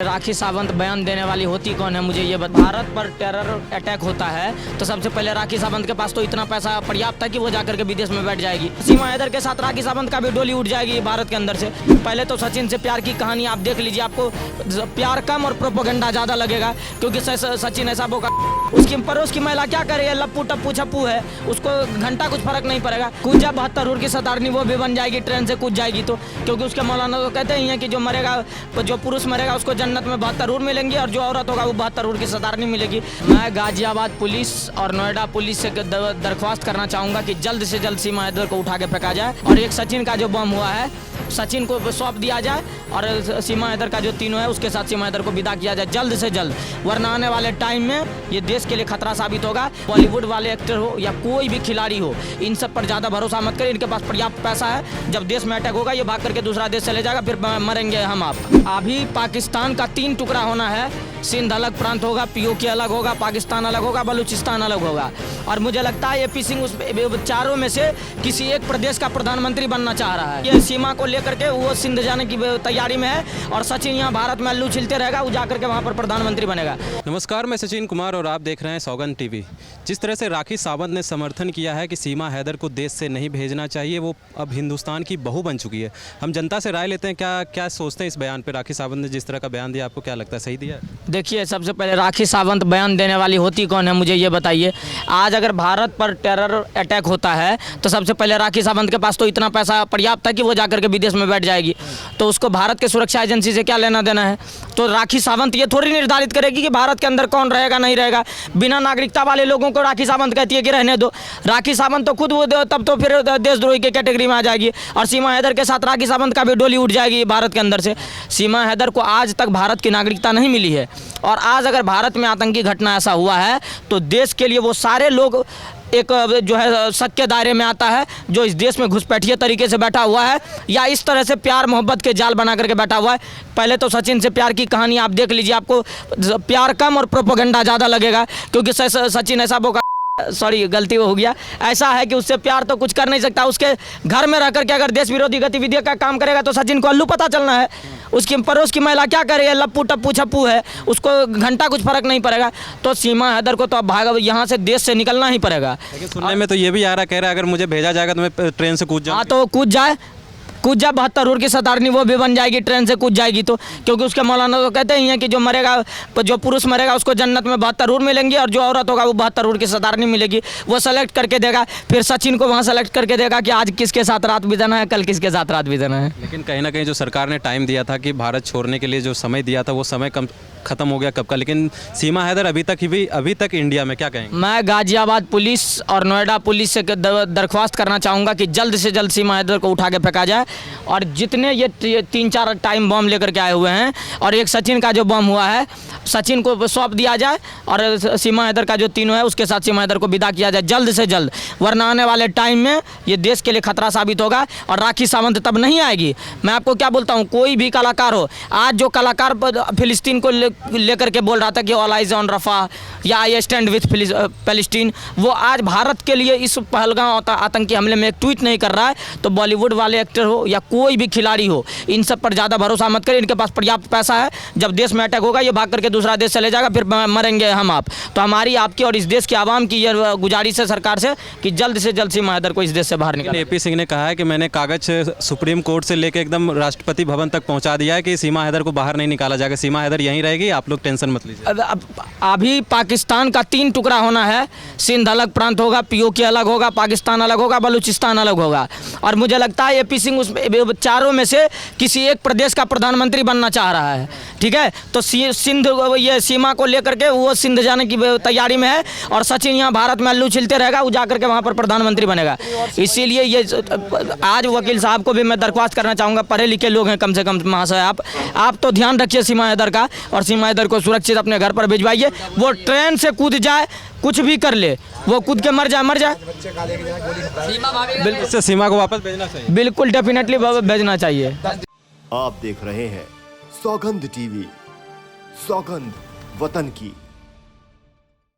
राखी सावंत बयान देने वाली होती कौन है, मुझे ये बता। भारत पर टेरर अटैक होता है तो सबसे पहले राखी सावंत के पास तो इतना पैसा पर्याप्त है कि वो जाकर के विदेश में बैठ जाएगी। सीमा हैदर के साथ राखी सावंत का भी डोली उठ जाएगी भारत के अंदर से। पहले तो सचिन से प्यार की कहानी आप देख लीजिए, आपको प्यार कम और प्रोपोगंडा ज्यादा लगेगा, क्योंकि सचिन ऐसा बोका उसकी पड़ोस की महिला क्या करेगी, लप्पू टप्पू छप्पू है, उसको घंटा कुछ फर्क नहीं पड़ेगा। कूद जा 72 की सतारनी वो भी बन जाएगी, ट्रेन से कूद जाएगी तो, क्योंकि उसके मौलाना तो कहते ही हैं कि जो मरेगा, जो पुरुष मरेगा उसको जन्नत में 72 मिलेंगी और जो औरत होगा वो 72 की सतारनी मिलेगी। मैं गाजियाबाद पुलिस और नोएडा पुलिस से दरख्वास्त करना चाहूँगा कि जल्द से जल्द सीमा हैदर को उठा के फेंका जाए और एक सचिन का जो बम हुआ है सचिन को सौंप दिया जाए और सीमा हैदर का जो तीनों है उसके साथ सीमा हैदर को विदा किया जाए जल्द से जल्द, वरना आने वाले टाइम में ये देश के लिए खतरा साबित होगा। बॉलीवुड वाले एक्टर हो या कोई भी खिलाड़ी हो, इन सब पर ज़्यादा भरोसा मत करें, इनके पास पर्याप्त पैसा है। जब देश में अटैक होगा ये भाग करके दूसरा देश चले जाएगा, फिर मरेंगे हम आप। अभी पाकिस्तान का 3 टुकड़ा होना है, सिंध अलग प्रांत होगा, POK अलग होगा, पाकिस्तान अलग होगा, बलूचिस्तान अलग होगा। और मुझे लगता है AP सिंह उस चारों में से किसी एक प्रदेश का प्रधानमंत्री बनना चाह रहा है। ये सीमा को लेकर के वो सिंध जाने की तैयारी में है और सचिन यहाँ भारत में अल्लू छिलते रहेगा, वो जाकर के वहाँ पर प्रधानमंत्री बनेगा। नमस्कार, मैं सचिन कुमार और आप देख रहे हैं सौगंध TV। जिस तरह से राखी सावंत ने समर्थन किया है कि सीमा हैदर को देश से नहीं भेजना चाहिए, वो अब हिंदुस्तान की बहू बन चुकी है। हम जनता से राय लेते हैं, क्या सोचते हैं इस बयान पे। राखी सावंत ने जिस तरह का बयान दिया, आपको क्या लगता है, सही दिया? देखिए, सबसे पहले राखी सावंत बयान देने वाली होती कौन है, मुझे ये बताइए। आज अगर भारत पर टेरर अटैक होता है तो सबसे पहले राखी सावंत के पास तो इतना पैसा पर्याप्त है कि वो जाकर के विदेश में बैठ जाएगी, तो उसको भारत के सुरक्षा एजेंसी से क्या लेना देना है। तो राखी सावंत ये थोड़ी निर्धारित करेगी कि भारत के अंदर कौन रहेगा नहीं रहेगा। बिना नागरिकता वाले लोगों को राखी सावंत कहती है कि रहने दो। राखी सावंत तो खुद वो तब तो फिर देशद्रोही के कैटेगरी में आ जाएगी और सीमा हैदर के साथ राखी सावंत का भी डोली उठ जाएगी भारत के अंदर से। सीमा हैदर को आज तक भारत की नागरिकता नहीं मिली है और आज अगर भारत में आतंकी घटना ऐसा हुआ है तो देश के लिए वो सारे लोग एक जो है शक के दायरे में आता है जो इस देश में घुसपैठिए तरीके से बैठा हुआ है या इस तरह से प्यार मोहब्बत के जाल बना करके बैठा हुआ है। पहले तो सचिन से प्यार की कहानी आप देख लीजिए, आपको प्यार कम और प्रोपोगंडा ज़्यादा लगेगा, क्योंकि सचिन ऐसा बोका सॉरी गलती हो गया, ऐसा है कि उससे प्यार तो कुछ कर नहीं सकता। उसके घर में रह करके अगर देश विरोधी गतिविधियों का काम करेगा तो सचिन को अल्लू पता चलना है। उसकी पड़ोस की महिला क्या करेगी, लप्पू टप्पू छप्पू है, उसको घंटा कुछ फर्क नहीं पड़ेगा। तो सीमा हैदर को तो अब भाग यहाँ से देश से निकलना ही पड़ेगा। लेकिन सुनने में तो ये भी आ रहा, कह रहा है अगर मुझे भेजा जाएगा तो मैं ट्रेन से कूद जाऊँ। हाँ तो कूद जा 72 की सतारनी वो भी बन जाएगी, ट्रेन से कूद जाएगी तो, क्योंकि उसके मौलाना तो कहते ही हैं कि जो मरेगा, जो पुरुष मरेगा उसको जन्नत में 72 मिलेंगी और जो औरत होगा वो 72 की सतारनी मिलेगी। वो सेलेक्ट करके देगा, फिर सचिन को वहाँ सेलेक्ट करके देगा कि आज किसके साथ रात बिताना है, कल किसके साथ रात बिताना है। लेकिन कहीं ना कहीं जो सरकार ने टाइम दिया था कि भारत छोड़ने के लिए जो समय दिया था वो समय खत्म हो गया कब का। लेकिन सीमा हैदर अभी तक इंडिया में, क्या कहेंगे? मैं गाजियाबाद पुलिस और नोएडा पुलिस से दरख्वास्त करना चाहूँगा कि जल्द से जल्द सीमा हैदर को उठा के फेंका जाए और जितने ये 3-4 टाइम बम लेकर के आए हुए हैं और एक सचिन का जो बम हुआ है सचिन को सौंप दिया जाए और सीमा हैदर का जो तीनों है उसके साथ सीमा हैदर को विदा किया जाए जल्द से जल्द, वरना आने वाले टाइम में ये देश के लिए खतरा साबित होगा और राखी सावंत तब नहीं आएगी। मैं आपको क्या बोलता हूँ, कोई भी कलाकार हो, आज जो कलाकार फिलिस्तीन को लेकर के बोल रहा था कि ऑल आइज ऑन रफा या आई स्टैंड विथ पैलेस्टीन, वो आज भारत के लिए इस पहलगाम आतंकी हमले में एक ट्वीट नहीं कर रहा है। तो बॉलीवुड वाले एक्टर हो या कोई भी खिलाड़ी हो, इन सब पर ज़्यादा भरोसा मत करें, इनके पास पर्याप्त पैसा है। जब देश में अटैक होगा ये भाग करके दूसरा देश चले जाएगा, फिर मरेंगे हम आप। तो हमारी, आपकी और इस देश की आवाम की ये गुजारिश है सरकार से कि जल्द से जल्द सीमा हैदर को इस देश से बाहर निकालें। AP सिंह ने कहा है कि मैंने कागज सुप्रीम कोर्ट से लेकर एकदम राष्ट्रपति भवन तक पहुंचा दिया है कि सीमा हैदर को बाहर नहीं निकाला जाएगा, सीमा हैदर यहीं रहेगी, आप लोग टेंशन मत लीजिए। अभी पाकिस्तान का 3 टुकड़ा होना है, सिंध अलग प्रांत होगा, POK अलग होगा, पाकिस्तान अलग होगा, बलूचिस्तान अलग होगा। और मुझे लगता है AP सिंह उस चारों में से किसी एक प्रदेश का प्रधानमंत्री बनना चाह रहा है, ठीक है। तो सिंध, ये सीमा को लेकर के वो सिंध जाने की तैयारी में है और सचिन यहाँ भारत में अल्लू छिलते रहेगा, वो जाकर के वहाँ पर प्रधानमंत्री बनेगा। इसीलिए ये आज वकील साहब को भी मैं दरख्वास्त करना चाहूँगा, पढ़े लिखे लोग हैं कम से कम महाशय, आप तो ध्यान रखिए सीमा हैदर का और सीमा हैदर को सुरक्षित अपने घर पर भिजवाइए। वो ट्रेन से कूद जाए, कुछ भी कर ले, वो कूद के मर जाए। बिल्कुल सीमा को वापस भेजना चाहिए, बिल्कुल डेफिनेटली भेजना चाहिए। आप देख रहे हैं सौगंध TV, सौगंध वतन की।